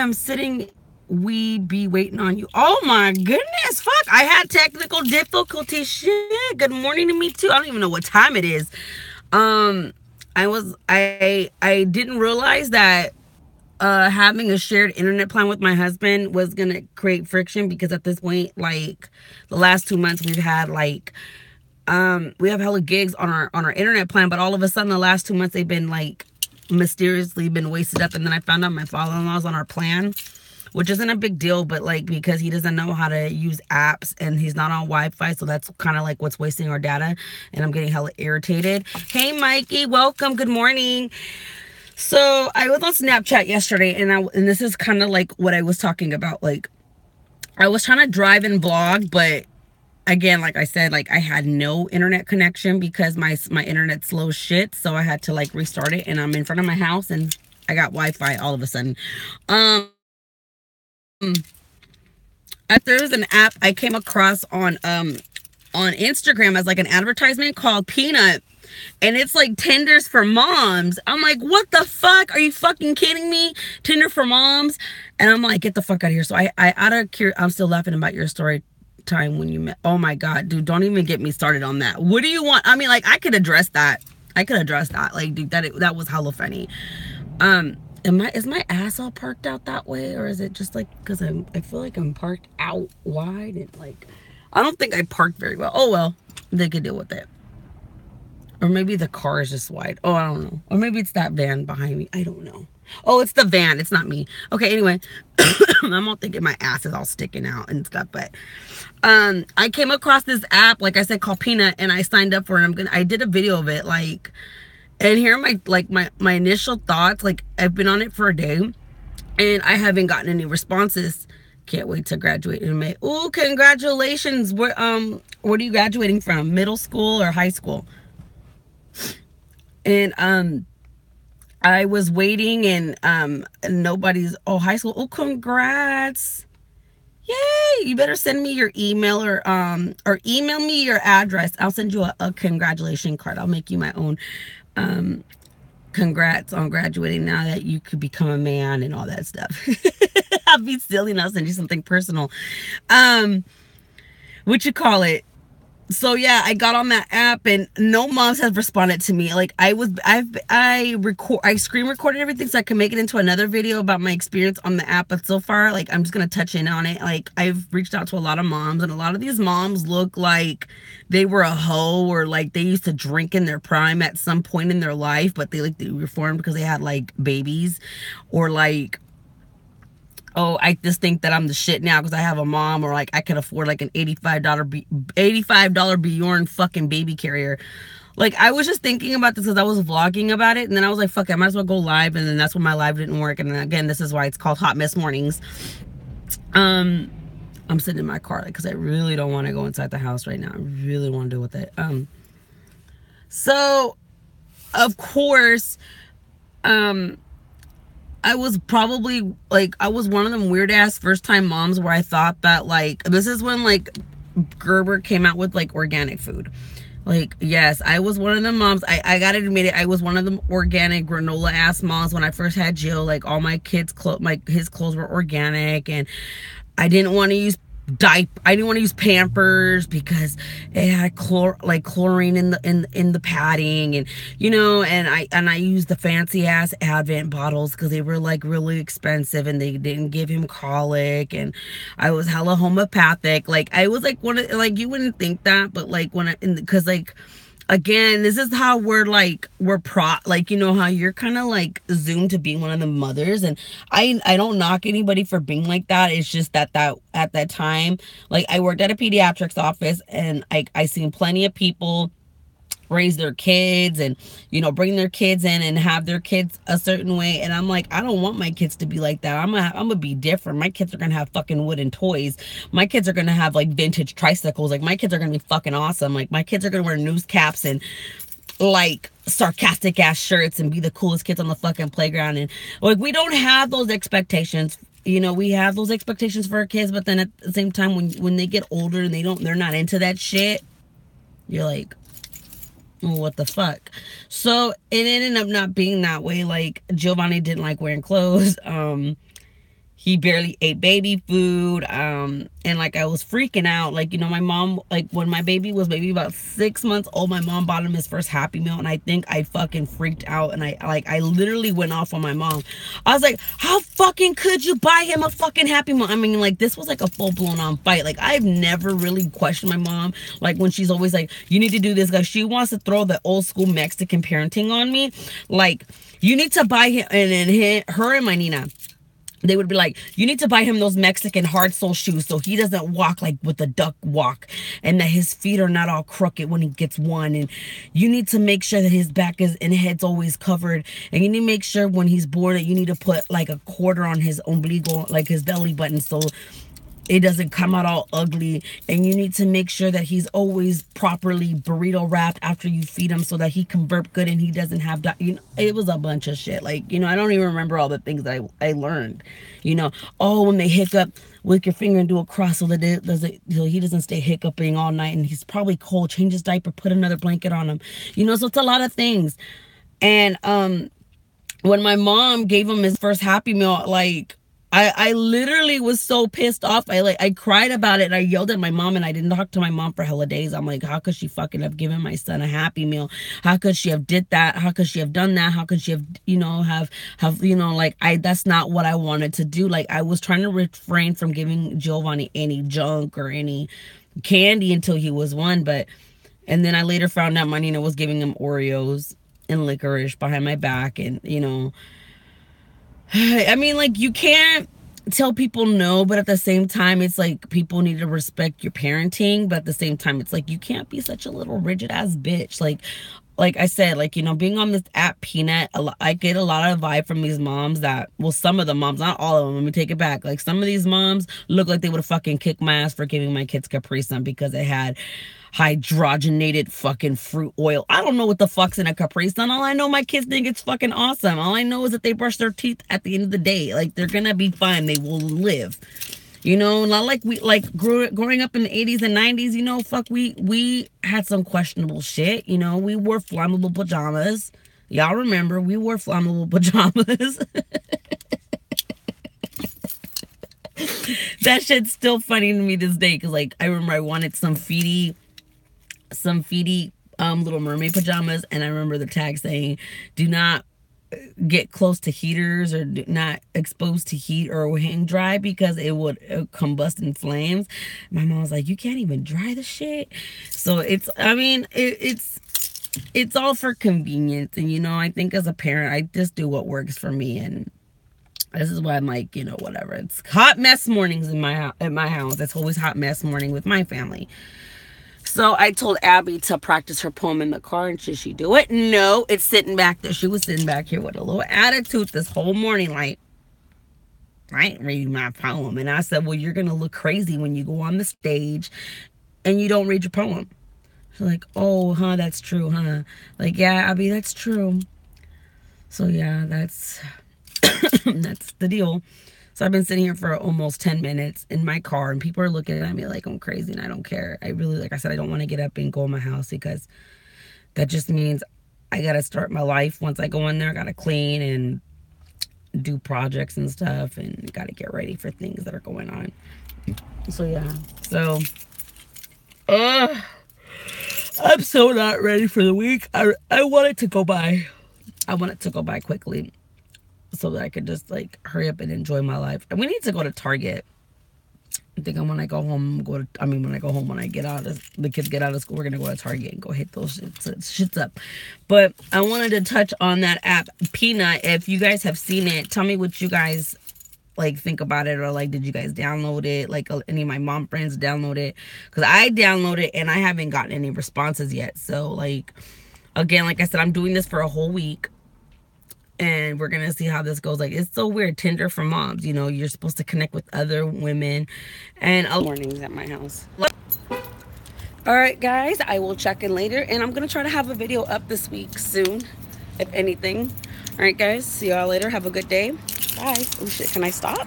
I'm sitting, we be waiting on you. Oh my goodness, fuck. I had technical difficulty. Shit. Good morning to me too. I don't even know what time it is. Um, I didn't realize that having a shared internet plan with my husband was gonna create friction, because at this point, like the last 2 months, we've had like we have hella gigs on our internet plan, but all of a sudden the last 2 months they've been like mysteriously been wasted up. And then I found out my father-in-law's on our plan, which isn't a big deal, but like because he doesn't know how to use apps and he's not on Wi-Fi, so that's kind of like what's wasting our data, and I'm getting hella irritated. Hey Mikey, welcome, good morning. So I was on Snapchat yesterday, and this is kind of like what I was talking about. Like, I was trying to drive and vlog, but again, like I said, like I had no internet connection because my internet's slow as shit, so I had to like restart it. And I'm in front of my house, and I got Wi-Fi all of a sudden. There's an app I came across on Instagram as like an advertisement called Peanut. And it's like Tinders for moms. I'm like, what the fuck? Are you fucking kidding me? Tinder for moms? And I'm like, get the fuck out of here. So I'm still laughing about your story time when you met. Oh my God, dude, don't even get me started on that. What do you want? I mean, like, I could address that. Like, dude, that was hella funny. Is my ass all parked out that way? Or is it just like, because I feel like I'm parked out wide and like, I don't think I parked very well. Oh well, they could deal with it. Or maybe the car is just wide. Oh, I don't know. Or maybe it's that van behind me. I don't know. Oh, it's the van. It's not me. Okay, anyway. I'm all thinking my ass is all sticking out and stuff. But I came across this app, like I said, called Peanut. And I signed up for it. I did a video of it. Like, and here are my initial thoughts. Like, I've been on it for a day. And I haven't gotten any responses. Can't wait to graduate in May. Oh, congratulations. What are you graduating from? Middle school or high school? And I was waiting, and nobody's. Oh, high school. Oh, congrats. Yay. You better send me your email, or email me your address. I'll send you a congratulation card. I'll make you my own. Congrats on graduating, now that you could become a man and all that stuff. I'll be silly and I'll send you something personal. What you call it? So yeah, I got on that app and no moms have responded to me. Like, I screen recorded everything so I can make it into another video about my experience on the app. But so far, like, I'm just gonna touch in on it. Like, I've reached out to a lot of moms, and a lot of these moms look like they were a hoe, or like they used to drink in their prime at some point in their life, but they reformed because they had like babies, or like, oh, I just think that I'm the shit now because I have a mom, or like I can afford like an $85 Bjorn fucking baby carrier. Like, I was just thinking about this because I was vlogging about it, and then I was like, fuck it, I might as well go live. And then that's when my live didn't work. And then again, this is why it's called Hot Mess Mornings. I'm sitting in my car because I really don't want to go inside the house right now. I really want to deal with it. So of course, I was probably like, I was one of them weird ass first time moms where I thought that, like, this is when like Gerber came out with like organic food. Like, yes, I was one of them moms. I gotta admit it, I was one of them organic granola ass moms when I first had Jill. Like, all my kids' his clothes were organic, and I didn't want to use I didn't want to use Pampers because it had chlorine in the padding, and you know, and I used the fancy ass Advent bottles because they were like really expensive, and they didn't give him colic, and I was hella homeopathic. Like, I was like one of, like, you wouldn't think that, but like because like, again, this is how we're like, like, you know how you're kind of like zoomed to being one of the mothers. And I don't knock anybody for being like that. It's just that at that time, like, I worked at a pediatrics office, and I seen plenty of people raise their kids and, you know, bring their kids in and have their kids a certain way. And I'm like, I don't want my kids to be like that. I'm gonna be different. My kids are gonna have fucking wooden toys. My kids are gonna have like vintage tricycles. Like, my kids are gonna be fucking awesome. Like, my kids are gonna wear news caps and like sarcastic ass shirts and be the coolest kids on the fucking playground. And like, we don't have those expectations. You know, we have those expectations for our kids, but then at the same time, when they get older and they're not into that shit, you're like, what the fuck? So it ended up not being that way. Like, Giovanni didn't like wearing clothes. He barely ate baby food. And like I was freaking out. Like, you know, my mom, like when my baby was maybe about 6 months old, my mom bought him his first Happy Meal, and I think I fucking freaked out, and I literally went off on my mom. I was like, how fucking could you buy him a fucking Happy Meal? I mean, like, this was like a full-blown on fight. Like, I've never really questioned my mom, like when she's always like, you need to do this, guys. She wants to throw the old school Mexican parenting on me. Like, you need to buy him, and then her and my Nina, they would be like, you need to buy him those Mexican hard sole shoes so he doesn't walk like with a duck walk, and that his feet are not all crooked when he gets one. And you need to make sure that his back is and head's always covered. And you need to make sure when he's born that you need to put like a quarter on his umbilical, like his belly button, so it doesn't come out all ugly. And you need to make sure that he's always properly burrito wrapped after you feed him so that he can burp good and he doesn't have that. You know, it was a bunch of shit. Like, you know, I don't even remember all the things that I learned. You know, oh, when they hiccup, lick your finger and do a cross so that so he doesn't stay hiccuping all night, and he's probably cold. Change his diaper, put another blanket on him. You know, so it's a lot of things. And when my mom gave him his first Happy Meal, like, I literally was so pissed off. I cried about it, and I yelled at my mom, and I didn't talk to my mom for hella days. I'm like, how could she fucking have given my son a Happy Meal? How could she have did that? How could she have done that? How could she have, you know, have, you know, like, that's not what I wanted to do. Like, I was trying to refrain from giving Giovanni any junk or any candy until he was 1. And then I later found out my Nina was giving him Oreos and licorice behind my back. And, you know, I mean, like, you can't tell people no, but at the same time, it's like people need to respect your parenting. But at the same time, it's like you can't be such a little rigid ass bitch. Like I said, like, you know, being on this app Peanut, I get a lot of vibe from these moms that, well, some of the moms, not all of them, let me take it back. Like, some of these moms look like they would have fucking kicked my ass for giving my kids Capri Sun because it had hydrogenated fucking fruit oil. I don't know what the fuck's in a Capri Sun. All I know, my kids think it's fucking awesome. All I know is that they brush their teeth at the end of the day. Like, they're gonna be fine. They will live. You know, not like we, like, growing up in the 80s and 90s, you know, fuck, we had some questionable shit. You know, we wore flammable pajamas. Y'all remember, we wore flammable pajamas. That shit's still funny to me this day, because, like, I remember I wanted some Feety Little Mermaid pajamas, and I remember the tag saying, do not get close to heaters, or do not expose to heat or hang dry, because it would combust in flames. My mom was like, you can't even dry the shit. So it's, I mean, it's all for convenience. And, you know, I think as a parent, I just do what works for me. And this is why I'm like, you know, whatever. It's hot mess mornings at my house. It's always hot mess morning with my family. So I told Abby to practice her poem in the car, and should she do it? No, it's sitting back there. She was sitting back here with a little attitude this whole morning, like, I ain't reading my poem. And I said, well, you're going to look crazy when you go on the stage and you don't read your poem. She's like, oh, huh, that's true, huh? Like, yeah, Abby, that's true. So, yeah, that's that's the deal. So I've been sitting here for almost 10 minutes in my car, and people are looking at me like I'm crazy, and I don't care. I really, like I said, I don't want to get up and go in my house, because that just means I got to start my life. Once I go in there, I got to clean and do projects and stuff, and got to get ready for things that are going on. So, yeah. So, I'm so not ready for the week. I want it to go by. I want it to go by quickly, so that I could just, like, hurry up and enjoy my life. And we need to go to Target. I think when I go home, when I get out of, the kids get out of school, we're going to go to Target and go hit those shits up. But I wanted to touch on that app, Peanut. If you guys have seen it, tell me what you guys, like, think about it. Or, like, did you guys download it? Like, any of my mom friends download it? Because I downloaded it, and I haven't gotten any responses yet. So, like, again, like I said, I'm doing this for a whole week. And we're going to see how this goes. Like, it's so weird. Tinder for moms. You know, you're supposed to connect with other women. And mornings at my house. All right, guys. I will check in later. And I'm going to try to have a video up this week soon, if anything. All right, guys. See y'all later. Have a good day. Bye. Oh, shit. Can I stop?